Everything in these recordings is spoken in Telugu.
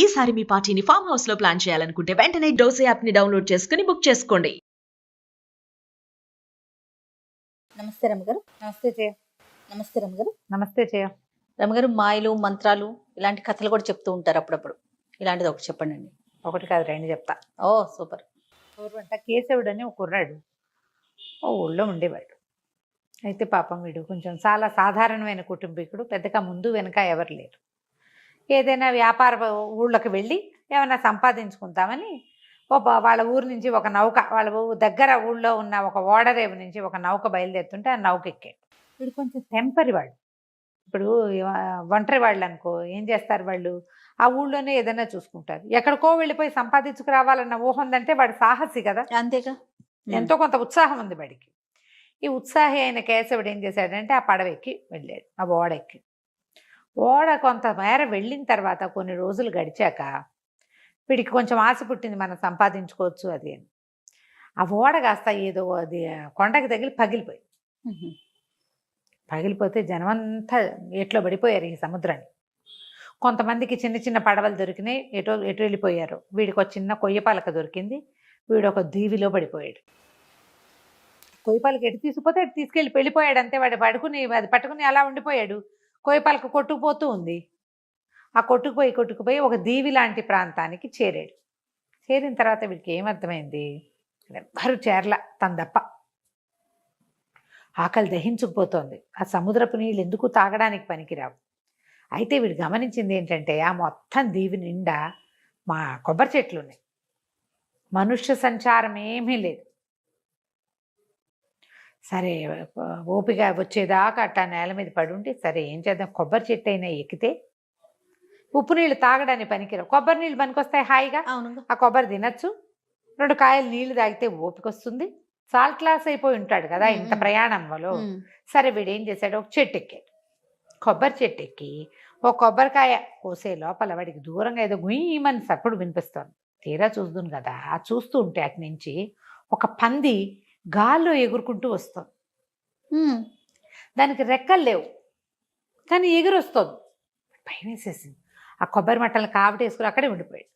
ఈసారి మీ పార్టీని ఫామ్ హౌస్ లో ప్లాన్ చేయాలనుకుంటే వెంటనే డోసే యాప్ ని డౌన్లోడ్ చేసుకుని బుక్ చేసుకోండి. నమస్తే రమగారు. నమస్తే జయ. నమస్తే రమగారు. నమస్తే జయ. రమగారు, మాయలు మంత్రాలు ఇలాంటి కథలు కూడా చెప్తూ ఉంటారు అప్పుడప్పుడు. ఇలాంటిది ఒకటి చెప్పండి అండి. ఒకటి కాదు రెండు చెప్తా. ఓ సూపర్. పూర్వంట కేశవుడు అని ఒక కుర్రాడు ఓ ఊళ్ళో ఉండేవాడు. అయితే పాపం వీడు కొంచెం చాలా సాధారణమైన కుటుంబీకుడు, పెద్దగా ముందు వెనక ఎవరు లేరు. ఏదైనా వ్యాపార ఊళ్ళోకి వెళ్ళి ఏమైనా సంపాదించుకుంటామని వాళ్ళ ఊరు నుంచి ఒక నౌక, వాళ్ళ దగ్గర ఊళ్ళో ఉన్న ఒక ఓడరేవు నుంచి ఒక నౌక బయలుదేరుతుంటే ఆ నౌక ఎక్కాడు. వీడు కొంచెం టెంపరీ వాడు. ఇప్పుడు ఒంటరి వాళ్ళు అనుకో ఏం చేస్తారు, వాళ్ళు ఆ ఊళ్ళోనే ఏదైనా చూసుకుంటారు. ఎక్కడికో వెళ్ళిపోయి సంపాదించుకురావాలన్న ఊహ ఉందంటే వాడు సాహసి కదా, అంతేగా. ఎంతో కొంత ఉత్సాహం ఉంది వాడికి. ఈ ఉత్సాహి అయిన కేశవుడు ఏం చేశాడంటే ఆ పడవ ఎక్కి వెళ్ళాడు, ఆ ఓడ ఎక్కి. ఓడ కొంత మేర వెళ్ళిన తర్వాత కొన్ని రోజులు గడిచాక వీడికి కొంచెం ఆశ పుట్టింది, మనం సంపాదించుకోవచ్చు అది అని. ఆ ఓడ కాస్త ఏదో అది కొండకి తగిలి పగిలిపోతే జనమంతా ఎట్లో పడిపోయారు ఈ సముద్రాన్ని. కొంతమందికి చిన్న చిన్న పడవలు దొరికినాయి, ఎటు వెళ్ళిపోయారు. వీడికి ఒక చిన్న కొయ్య పలక దొరికింది, వీడు ఒక దీవిలో పడిపోయాడు. కొయ్య పలక ఎటు తీసుకుపోతే అటు తీసుకెళ్ళి వెళ్ళిపోయాడు అంతే. వాడు అది పట్టుకుని అలా ఉండిపోయాడు. కొయ్య పలక కొట్టుకుపోతూ ఉంది. ఆ కొట్టుకుపోయి ఒక దీవి లాంటి ప్రాంతానికి చేరాడు. చేరిన తర్వాత వీడికి ఏమర్థమైంది, ఎవ్వరు చేరల తన దప్ప. ఆకలి దహించుకుపోతోంది. ఆ సముద్రపు నీళ్ళు ఎందుకు తాగడానికి పనికిరావు. అయితే వీడు గమనించింది ఏంటంటే ఆ మొత్తం దీవి నిండా మా కొబ్బరి చెట్లు ఉన్నాయి, మనుష్య సంచారం ఏమీ లేదు. సరే ఓపిక వచ్చేదాకా అట్టా నేల మీద పడుండి, సరే ఏం చేద్దాం, కొబ్బరి చెట్టు అయినా ఎక్కితే ఉప్పు నీళ్ళు తాగడానికి పనికిరావు, కొబ్బరి నీళ్ళు పనికొస్తాయి హాయిగా. ఆ కొబ్బరి తినచ్చు, 2 కాయలు నీళ్లు తాగితే ఓపిక వస్తుంది. సాల్ట్ లాస్ అయిపోయి ఉంటాడు కదా ఇంత ప్రయాణంలో. సరే వీడు ఏం చేశాడు, ఒక చెట్టు ఎక్కాడు. కొబ్బరి చెట్టు ఎక్కి ఒక కొబ్బరికాయ కోసే లోపల వాడికి దూరంగా ఏదో గుయ్యమని సప్పుడు వినిపిస్తోంది. తీరా చూస్తుంది కదా, చూస్తూ ఉంటే అటు నుంచి ఒక పంది గాల్లో ఎగురుకుంటూ వస్తుంది. దానికి రెక్కలు లేవు కానీ ఎగురొస్తుంది. భయం వేసేసింది. ఆ కొబ్బరి మట్టలను కావటేసుకుని అక్కడే ఉండిపోయాడు.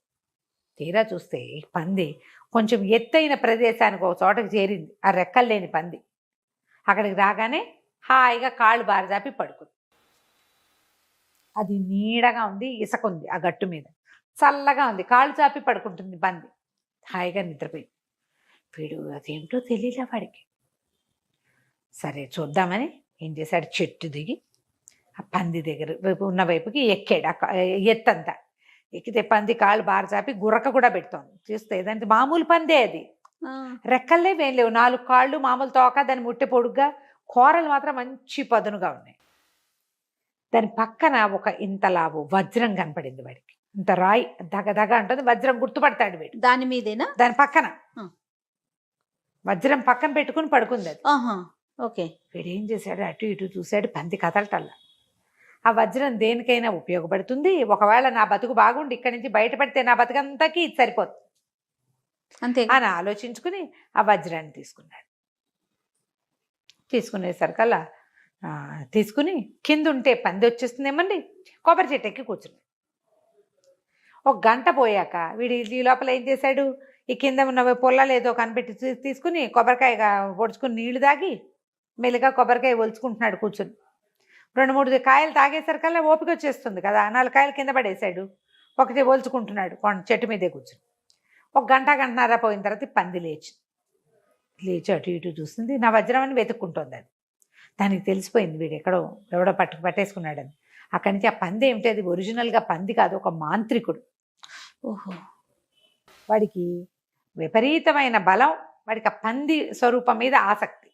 తీరా చూస్తే పంది కొంచెం ఎత్తైన ప్రదేశానికి ఒక చోటకి చేరింది. ఆ రెక్కలు లేని పంది అక్కడికి రాగానే హాయిగా కాళ్ళు బారజాపి పడుకుంది. అది నీడగా ఉంది, ఇసుక ఉంది, ఆ గట్టు మీద చల్లగా ఉంది, కాళ్ళు చాపి పడుకుంటుంది పంది, హాయిగా నిద్రపోయింది. వీడు అదేమిటో తెలియలే వాడికి. సరే చూద్దామని ఏం చేశాడు, చెట్టు దిగి ఆ పంది దగ్గర ఉన్న వైపుకి ఎక్కాడు. ఎత్తంతా ఎక్కితే పంది కాళ్ళు బారచాపి గురక కూడా పెడుతోంది. చూస్తే దానికి మామూలు పందే, అది రెక్కలే ఏం లేవు, 4 కాళ్ళు, మామూలు తోక, దాని ముట్టె పొడుగ్గా, కూరలు మాత్రం మంచి పదునుగా ఉన్నాయి. దాని పక్కన ఒక ఇంతలావు వజ్రం కనపడింది వాడికి. ఇంత రాయి దగదగ అంటుంది, వజ్రం గుర్తుపడతాడు వీడు. దాని మీదేనా? దాని పక్కన వజ్రం పక్కన పెట్టుకుని పడుకుంది అది. ఓకే. వీడు ఏం చేశాడు, అటు ఇటు చూశాడు, పంది కదలటల్లా. ఆ వజ్రం దేనికైనా ఉపయోగపడుతుంది, ఒకవేళ నా బతుకు బాగుండి ఇక్కడి నుంచి బయటపడితే నా బతుకంతాకి ఇది సరిపోతుంది అంతే అని ఆలోచించుకుని ఆ వజ్రాన్ని తీసుకున్నాడు. తీసుకునేసరికల్లా తీసుకుని కింద ఉంటే పంది వచ్చేస్తుందేమండి, కొబ్బరి చెట్టు ఎక్కి కూర్చున్నాడు. ఒక గంట పోయాక వీడు ఈ లోపల ఏం చేశాడు, ఈ కింద ఉన్న పొలాలు ఏదో కనిపెట్టి తీసుకుని కొబ్బరికాయ పొడుచుకుని నీళ్లు తాగి మెల్లిగా కొబ్బరికాయ ఒలుచుకుంటున్నాడు కూర్చుని. 2-3 కాయలు తాగేసరికల్లా ఓపిక వచ్చేస్తుంది కదా, 4 కాయలు కింద పడేశాడు, ఒకటి ఒలుచుకుంటున్నాడు చెట్టు మీదే కూర్చుని. ఒక గంటన్నర పోయిన తర్వాత పంది లేచి అటు ఇటు చూస్తుంది. నా వజ్రం అని వెతుక్కుంటుంది అది. దానికి తెలిసిపోయింది వీడు ఎవడో పట్టేసుకున్నాడని. అక్కడి నుంచి ఆ పంది ఏమిటి, అది ఒరిజినల్గా పంది కాదు, ఒక మాంత్రికుడు. ఓహో. వాడికి విపరీతమైన బలం, వాడికి ఆ పంది స్వరూపం మీద ఆసక్తి.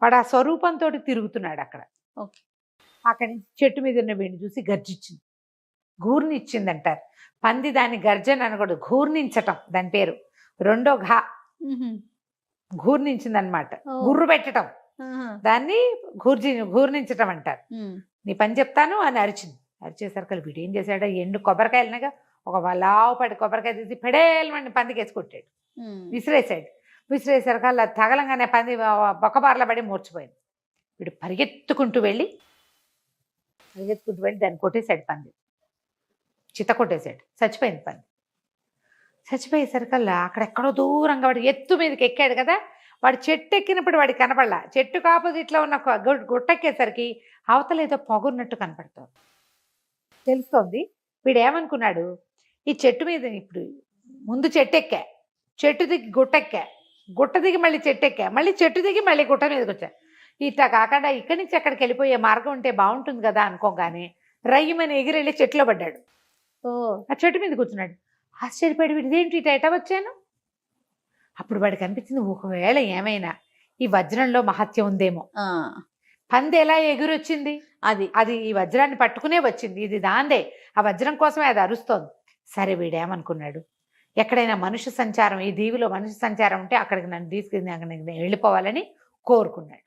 వాడు ఆ స్వరూపంతో తిరుగుతున్నాడు అక్కడ. అక్కడి నుంచి చెట్టు మీద ఉన్న వీడిని చూసి గర్జించింది, గూర్నిచ్చింది అంటారు. పంది దాన్ని గర్జన అనకూడదు, గూర్నించటం దాని పేరు. రెండో గూర్నించింది అనమాట, గుర్రు పెట్టడం, దాన్ని గూర్నించటం అంటారు. నీ పని చెప్తాను అని అరిచింది. అరిచేసరికి వీడు ఏం చేశాడు, ఎండు కొబ్బరికాయలనగా ఒక లావు పడి కొబ్బరికాయ తీసి పెడేలమని పందికి వేసి కొట్టాడు, విసిరేసరికి అలా తగలంగానే పంది బొక్కబార్ల పడి మూర్చిపోయింది. వీడు పరిగెత్తుకుంటూ వెళ్ళి దాన్ని కొట్టేశాడు పంది. చిత్త కొట్టేశాడు, చచ్చిపోయింది పంది. చచ్చిపోయేసరికల్లా అక్కడెక్కడో దూరంగా వాడు ఎత్తు మీదకి ఎక్కాడు కదా, వాడు చెట్టు ఎక్కినప్పుడు వాడికి కనపడలా, చెట్టుకు ఆపోజిట్లో ఉన్న గుట్టెక్కేసరికి అవతల ఏదో పొగున్నట్టు కనపడుతోంది, తెలుస్తోంది. వీడు ఏమనుకున్నాడు, ఈ చెట్టు మీద ఇప్పుడు ముందు చెట్టు ఎక్కా, చెట్టు దిగి గుట్ట ఎక్కా, గుట్ట దిగి మళ్ళీ చెట్టు ఎక్కా, మళ్ళీ చెట్టు దిగి మళ్ళీ గుట్ట మీదకి వచ్చా. ఇట్లా కాకుండా ఇక్కడి నుంచి అక్కడికి వెళ్ళిపోయే మార్గం ఉంటే బాగుంటుంది కదా అనుకోగానే రయ్యమని ఎగిరెళ్ళి చెట్టులో పడ్డాడు. ఆ చెట్టు మీద కూర్చున్నాడు. ఆశ్చర్యపడి వీడు ఇదేంటి ఇట వచ్చాను. అప్పుడు వాడికి అనిపించింది, ఒకవేళ ఏమైనా ఈ వజ్రంలో మహత్యం ఉందేమో. పంది ఎలా ఎగురొచ్చింది, అది ఈ వజ్రాన్ని పట్టుకునే వచ్చింది, ఇది దాందే, ఆ వజ్రం కోసమే అది అరుస్తోంది. సరే వీడేమనుకున్నాడు, ఎక్కడైనా మనుష్య సంచారం, ఈ దీవిలో మనుష్య సంచారం ఉంటే అక్కడికి నన్ను తీసుకుని అక్కడికి వెళ్ళిపోవాలని కోరుకున్నాడు.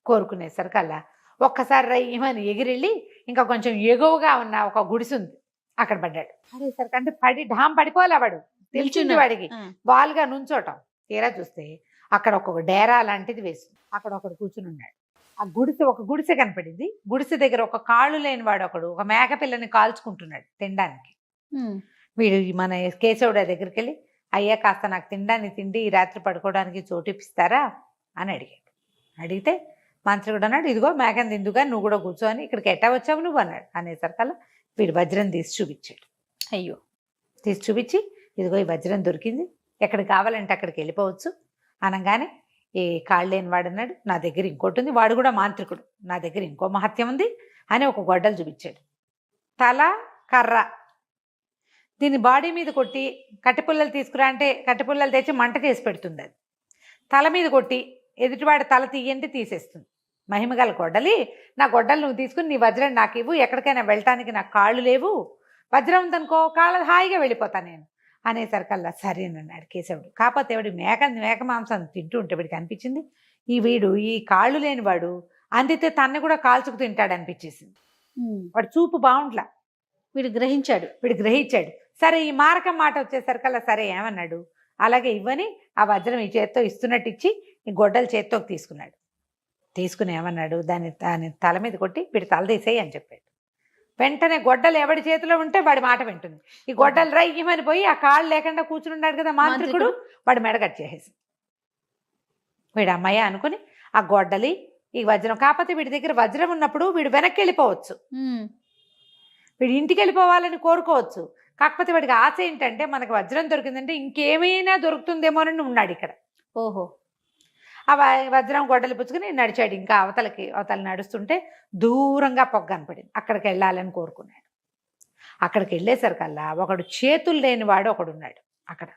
కోరుకునేసరికల్లా ఒక్కసారి రయ్యమని ఎగిరెళ్ళి ఇంకా కొంచెం ఎగువగా ఉన్న ఒక గుడిసుంది అక్కడ పడ్డాడు. పడేసరికి అంటే ఢామ్ పడిపోలే, వాడు తెలిసింది వాడికి వాలుగా నుంచోటం. తీరా చూస్తే అక్కడ ఒక డేరా లాంటిది వేసింది, అక్కడ ఒకడు కూర్చుని ఉన్నాడు. ఆ ఒక గుడిసె కనపడింది. గుడిసె దగ్గర ఒక కాళ్ళు లేని వాడు ఒకడు ఒక మేకపిల్లని కాల్చుకుంటున్నాడు తినడానికి. వీడు మన కేశవుడు దగ్గరికి వెళ్ళి, అయ్యా కాస్త నాకు తినడానికి తిండి, ఈ రాత్రి పడుకోవడానికి చోటు ఇప్పిస్తారా అని అడిగాడు. అడిగితే మంత్రి కూడా అన్నాడు, ఇదిగో మేకని తిందుగా, నువ్వు కూడా కూర్చోని, ఇక్కడికి ఎట్టా వచ్చావు నువ్వు అన్నాడు. అనేసరికల్లా వీడు వజ్రం తీసి చూపించాడు. అయ్యో, తీసి చూపించి, ఇదిగో ఈ వజ్రం దొరికింది, ఎక్కడికి కావాలంటే అక్కడికి వెళ్ళిపోవచ్చు అనగానే, ఏ కాళ్ళు లేని వాడు అన్నాడు, నా దగ్గర ఇంకోటి ఉంది, వాడు కూడా మాంత్రికుడు, నా దగ్గర ఇంకో మహత్యం ఉంది అని ఒక గొడ్డలు చూపించాడు. తల కర్ర, దీన్ని బాడీ మీద కొట్టి కట్టెపుల్లలు తీసుకురా అంటే కట్టెపుల్లలు తెచ్చి మంట చేసి పెడుతుంది. అది తల మీద కొట్టి ఎదుటివాడి తల తీయంటే తీసేస్తుంది. మహిమగల గొడ్డలి, నా గొడ్డలు నువ్వు తీసుకుని నీ వజ్రం నాకు ఇవ్వు, ఎక్కడికైనా వెళ్ళటానికి నాకు కాళ్ళు లేవు, వజ్రం ఉందనుకో కాళ్ళు హాయిగా వెళ్ళిపోతాను నేను అనేసరికల్లా సరేనన్నాడు కేశవుడు. కాకపోతే వాడు మేక మాంసం తింటూ ఉంటే వీడికి అనిపించింది, ఈ కాళ్ళు లేని వాడు అందితే తన్ని కూడా కాల్చుకు తింటాడు అనిపించేసింది. వాడు చూపు బాగుంట్లా, వీడు గ్రహించాడు. సరే ఈ మారకం మాట వచ్చేసరికల్లా సరే ఏమన్నాడు, అలాగే ఇవ్వని ఆ వజ్రం ఈ చేత్తో ఇస్తున్నట్టు ఇచ్చి ఈ గొడ్డలు చేత్లోకి తీసుకున్నాడు. తీసుకుని ఏమన్నాడు, దాని తల మీద కొట్టి వీడి తల తీసేయి అని చెప్పాడు. వెంటనే గొడ్డలు ఎవడి చేతిలో ఉంటే వాడి మాట వింటుంది. ఈ గొడ్డలు రయ్యమని పోయి ఆ కాళ్ళు లేకుండా కూర్చుని ఉన్నాడు కదా మాంత్రికుడు, వాడి మెడ కట్ చేసేసి వీడు అమ్మాయి అనుకుని ఆ గొడ్డలి ఈ వజ్రం. కాకపోతే వీడి దగ్గర వజ్రం ఉన్నప్పుడు వీడు వెనక్కి వెళ్ళిపోవచ్చు, వీడు ఇంటికి వెళ్ళిపోవాలని కోరుకోవచ్చు. కాకపోతే వాడికి ఆశ ఏంటంటే మనకు వజ్రం దొరికిందంటే ఇంకేమైనా దొరుకుతుందేమోనని ఉన్నాడు ఇక్కడ. ఓహో, ఆ వజ్రం గొడ్డలు పుచ్చుకుని నడిచాడు. ఇంకా అవతల నడుస్తుంటే దూరంగా పొగ కనపడింది, అక్కడికి వెళ్ళాలని కోరుకున్నాడు. అక్కడికి వెళ్ళేసరికల్లా ఒకడు చేతులు లేని వాడు ఒకడున్నాడు. అక్కడ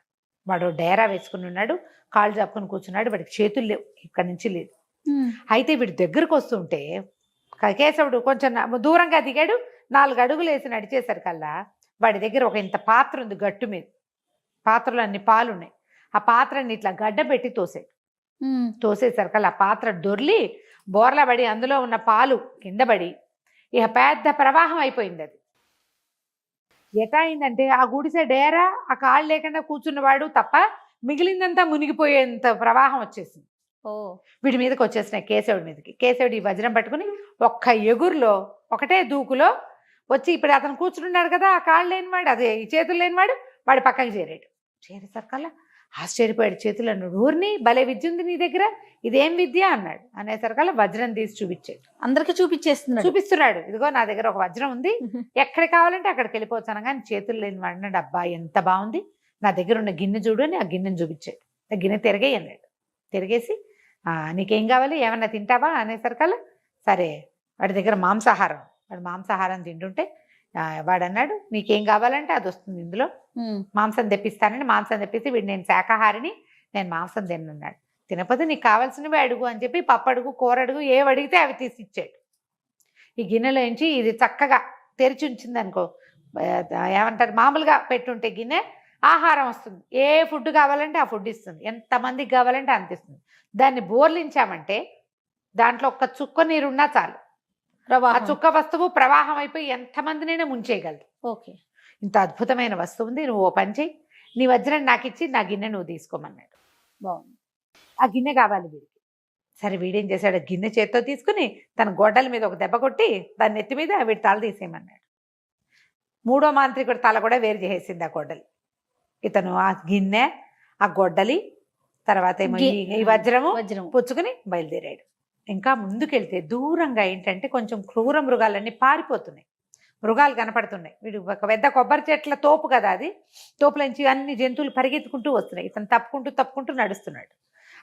వాడు డేరా వేసుకుని ఉన్నాడు, కాళ్ళు చాపుకుని కూర్చున్నాడు, వాడికి చేతులు లేవు, ఇక్కడి నుంచి లేదు. అయితే వీడి దగ్గరకు వస్తుంటే కేశవుడు కొంచెం దూరంగా దిగాడు, 4 అడుగులు వేసి నడిచేసరికల్లా వాడి దగ్గర ఒక ఇంత పాత్ర ఉంది, గట్టు మీద పాత్రలో అన్ని పాలు ఉన్నాయి. ఆ పాత్రని ఇట్లా గడ్డ పెట్టి తోసేసరికల్లా ఆ పాత్ర దొర్లి బోర్ల పడి అందులో ఉన్న పాలు కింద పడి ఇక పెద్ద ప్రవాహం అయిపోయింది. అది ఎటా అయిందంటే ఆ గుడిసె డేరా ఆ కాళ్ళు లేకుండా కూర్చున్నవాడు తప్ప మిగిలిందంతా మునిగిపోయేంత ప్రవాహం వచ్చేసింది. వీడి మీదకి వచ్చేసినాయి కేశవుడి మీదకి. కేశవుడు ఈ వజ్రం పట్టుకుని ఒక్క ఎగురులో ఒకటే దూకులో వచ్చి ఇప్పుడు అతను కూర్చున్నాడు కదా, ఆ కాళ్ళు లేనివాడు, అదే ఈ చేతులు లేనివాడు, వాడి పక్కకి చేరేసరికల్లా ఆశ్చర్యపోయాడు. చేతులు అన్నాడు, ఊరిని భలే విద్య ఉంది నీ దగ్గర, ఇదేం విద్య అన్నాడు. అనేసరికల్లా వజ్రం తీసి చూపించాడు, అందరికీ చూపిస్తున్నాడు, ఇదిగో నా దగ్గర ఒక వజ్రం ఉంది, ఎక్కడికి కావాలంటే అక్కడికి వెళ్ళిపోవచ్చు అనగానే చేతులు లేని వాడు అన్నాడు, అబ్బా ఎంత బాగుంది, నా దగ్గర ఉన్న గిన్నె చూడు అని ఆ గిన్నెను చూపించాడు. ఆ గిన్నె తిరిగేయి అన్నాడు. తిరిగేసి నీకేం కావాలి, ఏమన్నా తింటావా అనేసరికల్లా సరే వాడి దగ్గర మాంసాహారం, వాడు మాంసాహారం తింటుంటే వాడు అన్నాడు, నీకేం కావాలంటే అది వస్తుంది, ఇందులో మాంసం తెప్పిస్తానని మాంసం తెప్పిస్తే వీడు నేను శాకాహారిని, నేను మాంసం తిన్నాడు. తినకపోతే నీకు కావాల్సినవి అడుగు అని చెప్పి పప్పు అడుగు, కూర అడుగు, ఏవి అడిగితే అవి తీసి ఇచ్చాడు. ఈ గిన్నెలో నుంచి ఇది చక్కగా తెరిచి ఉంచింది అనుకో, ఏమంటారు మామూలుగా పెట్టుంటే గిన్నె ఆహారం వస్తుంది, ఏ ఫుడ్ కావాలంటే ఆ ఫుడ్ ఇస్తుంది, ఎంతమందికి కావాలంటే అంత ఇస్తుంది. దాన్ని బోర్లించామంటే దాంట్లో ఒక్క చుక్క నీరున్నా చాలు, ఆ చుక్క వస్తువు ప్రవాహం అయిపోయి ఎంతమందినైనా ముంచేయగలదు. ఓకే, ఇంత అద్భుతమైన వస్తువు ఉంది, నువ్వు ఓ పని చేయి, నీ వజ్రం నాకు ఇచ్చి నా గిన్నె నువ్వు తీసుకోమన్నాడు. బాగుంది, ఆ గిన్నె కావాలి వీడికి. సరే వీడేం చేశాడు, గిన్నె చేత్తో తీసుకుని తన గొడ్డల మీద ఒక దెబ్బ కొట్టి దాన్ని నెత్తి మీద వీడి తల తీసేయమన్నాడు. మూడో మాంత్రికుడి తల కూడా వేరు చేసేసింది ఆ గొడ్డలి. ఇతను ఆ గిన్నె, ఆ గొడ్డలి, తర్వాత ఏమో ఈ వజ్రము పుచ్చుకుని బయలుదేరాడు. ఇంకా ముందుకెళ్తే దూరంగా ఏంటంటే కొంచెం క్రూర మృగాలన్నీ పారిపోతున్నాయి, మృగాలు కనపడుతున్నాయి. వీడు ఒక పెద్ద కొబ్బరి చెట్ల తోపు కదా, అది తోపులోంచి అన్ని జంతువులు పరిగెత్తుకుంటూ వస్తున్నాయి. ఇతను తప్పుకుంటూ నడుస్తున్నాడు.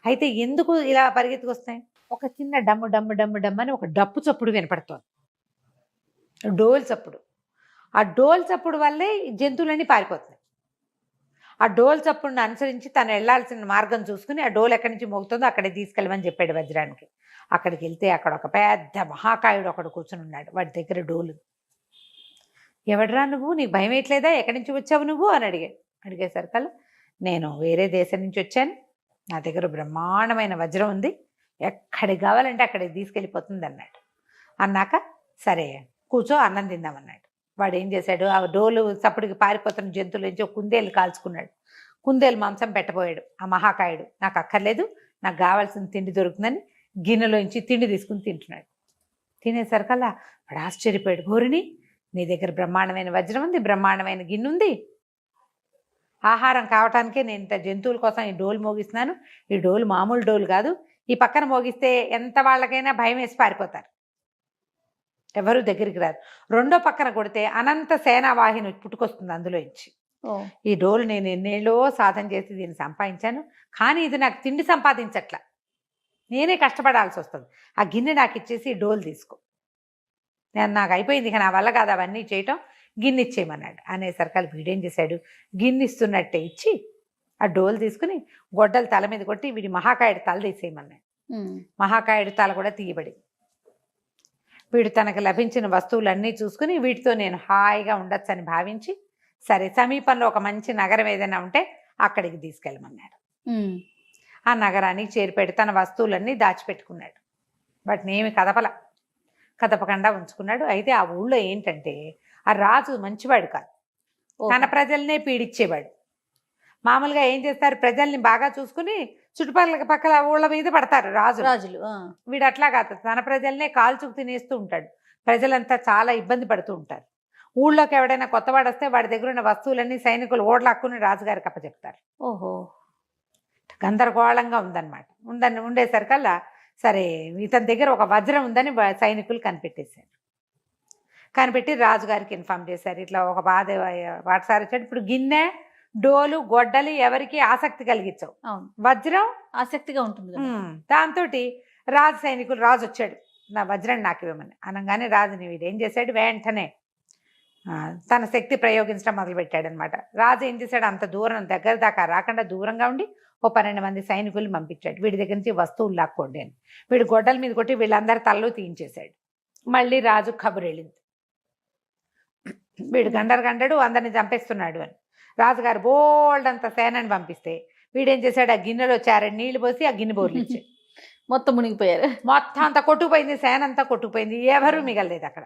అయితే ఎందుకు ఇలా పరిగెత్తుకొస్తున్నాయి? ఒక చిన్న డమ్ము డమ్ము డమ్ము డమ్ము అని ఒక డప్పు చప్పుడు వినపడుతోంది, డోల్ చప్పుడు. ఆ డోల్ చప్పుడు వల్లే జంతువులన్నీ పారిపోతున్నాయి. ఆ డోల్ చప్పుడుని అనుసరించి తను వెళ్లాల్సిన మార్గం చూసుకుని ఆ డోల్ ఎక్కడి నుంచి మోగుతుందో అక్కడికి తీసుకెళ్ళమని చెప్పాడు వజ్రానికి. అక్కడికి వెళ్తే అక్కడ ఒక పెద్ద మహాకాయుడు ఒకడు కూర్చుని ఉన్నాడు. వాడి దగ్గర డోలు. ఎవడరా నువ్వు, నీకు భయం వేయట్లేదా, ఎక్కడి నుంచి వచ్చావు నువ్వు అని అడిగేసరికల్లా నేను వేరే దేశం నుంచి వచ్చాను, నా దగ్గర బ్రహ్మాండమైన వజ్రం ఉంది, ఎక్కడికి కావాలంటే అక్కడికి తీసుకెళ్ళిపోతుంది అన్నాడు. అన్నాక సరే కూర్చో అన్నం తిందామన్నాడు. వాడు ఏం చేశాడు, ఆ డోలు చప్పుడికి పారిపోతున్న జంతువుల నుంచి ఒక కుందేలు కాల్చుకున్నాడు. కుందేలు మాంసం పెట్టబోయాడు. ఆ మహాకాయుడు నాకు అక్కర్లేదు, నాకు కావాల్సిన తిండి దొరుకుతుందని గిన్నెలోంచి తిండి తీసుకుని తింటున్నాడు. తినేసరికల్లా వాడు ఆశ్చర్యపోయాడు. గోరిని, నీ దగ్గర బ్రహ్మాండమైన వజ్రం ఉంది, బ్రహ్మాండమైన గిన్నె ఉంది, ఆహారం కావటానికే నేను ఇంత జంతువుల కోసం ఈ డోలు మోగిస్తున్నాను. ఈ డోలు మామూలు డోలు కాదు, ఈ పక్కన మోగిస్తే ఎంత వాళ్ళకైనా భయం వేసి పారిపోతారు, ఎవరు దగ్గరికి రారు. రెండో పక్కన కొడితే అనంత సేనావాహిని పుట్టుకొస్తుంది అందులోంచి. ఈ డోలు నేను ఎన్నేళ్ళో సాధన చేసి దీన్ని సంపాదించాను, కానీ ఇది నాకు తిండి సంపాదించట్లా, నేనే కష్టపడాల్సి వస్తుంది. ఆ గిన్నె నాకు ఇచ్చేసి ఈ డోలు తీసుకో, నాకు అయిపోయింది, ఇక నా వల్ల కాదు అవన్నీ చేయటం, గిన్నె ఇచ్చేయమన్నాడు. అనేసరికి వీడేం చేశాడు, గిన్నె ఇస్తున్నట్టే ఇచ్చి ఆ డోలు తీసుకుని గొడ్డలు తల మీద కొట్టి వీడి మహాకాయుడి తల తీసేయమన్నాడు. మహాకాయుడి తల కూడా తీయబడింది. వీడు తనకు లభించిన వస్తువులన్నీ చూసుకుని వీటితో నేను హాయిగా ఉండొచ్చు అని భావించి సరే సమీపంలో ఒక మంచి నగరం ఏదైనా ఉంటే అక్కడికి తీసుకెళ్ళమన్నాడు. ఆ నగరానికి చేరిపెట్టి తన వస్తువులన్నీ దాచిపెట్టుకున్నాడు. వాటిని ఏమి కదపకుండా ఉంచుకున్నాడు. అయితే ఆ ఊళ్ళో ఏంటంటే ఆ రాజు మంచివాడు కాదు, తన ప్రజల్నే పీడిచ్చేవాడు. మామూలుగా ఏం చేస్తారు, ప్రజల్ని బాగా చూసుకుని చుట్టుపక్కల ఊళ్ళ మీద పడతారు రాజులు. వీడు అట్లా కాదు, తన ప్రజల్నే కాల్చుకు తినేస్తూ ఉంటాడు. ప్రజలంతా చాలా ఇబ్బంది పడుతూ ఉంటారు. ఊళ్ళోకి ఎవడైనా కొత్తవాడు వస్తే వాడి దగ్గర ఉన్న వస్తువులన్నీ సైనికులు ఓడలాక్కుని రాజుగారికి అప్పచెప్తారు. ఓహో, గందరగోళంగా ఉందన్నమాట. ఉండేసరికల్లా సరే ఇతని దగ్గర ఒక వజ్రం ఉందని సైనికులు కనిపెట్టి రాజుగారికి ఇన్ఫార్మ్ చేశారు. ఇట్లా ఒక బాధ వాటిసారి వచ్చాడు. ఇప్పుడు గిన్నె, డోలు, గొడ్డలి ఎవరికి ఆసక్తి కలిగించవు, వజ్రం ఆసక్తిగా ఉంటుంది. దాంతో రాజు వచ్చాడు, నా వజ్రం నాకు ఇవ్వమని అనగానే రాజుని వీడేం చేశాడు, వెంటనే తన శక్తి ప్రయోగించడం మొదలుపెట్టాడు అనమాట. రాజు ఏం చేశాడు, అంత దూరం దగ్గర దాకా రాకుండా దూరంగా ఉండి ఓ 12 మంది సైనికులు పంపించాడు. వీడి దగ్గర నుంచి వస్తువులు లాక్కోండి అని. వీడు గొడ్డల మీద కొట్టి వీళ్ళందరి తలలో తీయించేశాడు. మళ్ళీ రాజు కబురు వెళ్ళింది, వీడు గండరు అందరిని చంపేస్తున్నాడు అని. రాజుగారు బోల్డ్ అంత సేనని పంపిస్తే వీడేం చేశాడు, ఆ గిన్నెలో చారడి నీళ్లు పోసి ఆ గిన్నె బోర్లు ఇచ్చాడు. మొత్తం మునిగిపోయారు, మొత్తం అంతా కొట్టుకుపోయింది, సేన అంతా కొట్టుకుపోయింది, ఎవరూ మిగలలేదు అక్కడ.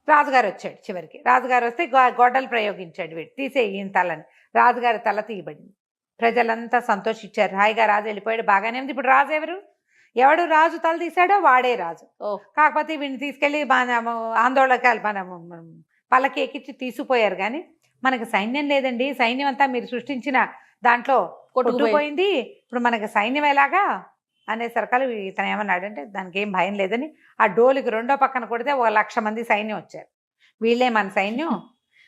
రాజుగారు వచ్చాడు. చివరికి రాజుగారు వస్తే గొడ్డలు ప్రయోగించాడు, వీడు తీసే ఈయన తలని. రాజుగారి తల తీయబడింది. ప్రజలంతా సంతోషించారు. హాయిగా రాజు వెళ్ళిపోయాడు, బాగానే ఉంది. ఇప్పుడు రాజు ఎవడు రాజు తల తీశాడో వాడే రాజు. కాకపోతే వీడిని తీసుకెళ్ళి ఆందోళనకాలు పల్లకి ఎక్కించి తీసుకుపోయారు. కానీ మనకు సైన్యం లేదండి, సైన్యం అంతా మీరు సృష్టించిన దాంట్లో కొట్టుకుపోయింది, ఇప్పుడు మనకు సైన్యం ఎలాగా అనేసరికలు ఇతను ఏమన్నాడంటే దానికి ఏం భయం లేదని ఆ డోలుకి రెండో పక్కన కొడితే 1,00,000 మంది సైన్యం వచ్చారు. వీళ్ళే మన సైన్యం,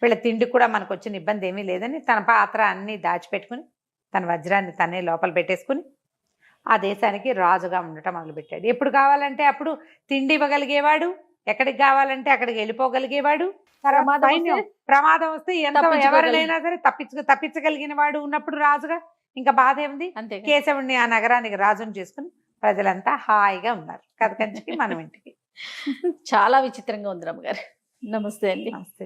వీళ్ళ తిండికి కూడా మనకు వచ్చిన ఇబ్బంది ఏమీ లేదని తన పాత్ర అన్నీ దాచిపెట్టుకుని తన వజ్రాన్ని తనే లోపల పెట్టేసుకుని ఆ దేశానికి రాజుగా ఉండటం మొదలుపెట్టాడు. ఎప్పుడు కావాలంటే అప్పుడు తిండి ఇవ్వగలిగేవాడు, ఎక్కడికి కావాలంటే అక్కడికి వెళ్ళిపోగలిగేవాడు. ప్రమాదం వస్తే ఎవరినైనా సరే తప్పించగలిగిన వాడు ఉన్నప్పుడు రాజుగా ఇంకా బాధ ఏముంది. కేశవుడిని ఆ నగరానికి రాజుని చేసుకుని ప్రజలంతా హాయిగా ఉన్నారు. కథ కంచికి మనం ఇంటికి. చాలా విచిత్రంగా ఉంది రమ్మగారు. నమస్తే అండి. నమస్తే.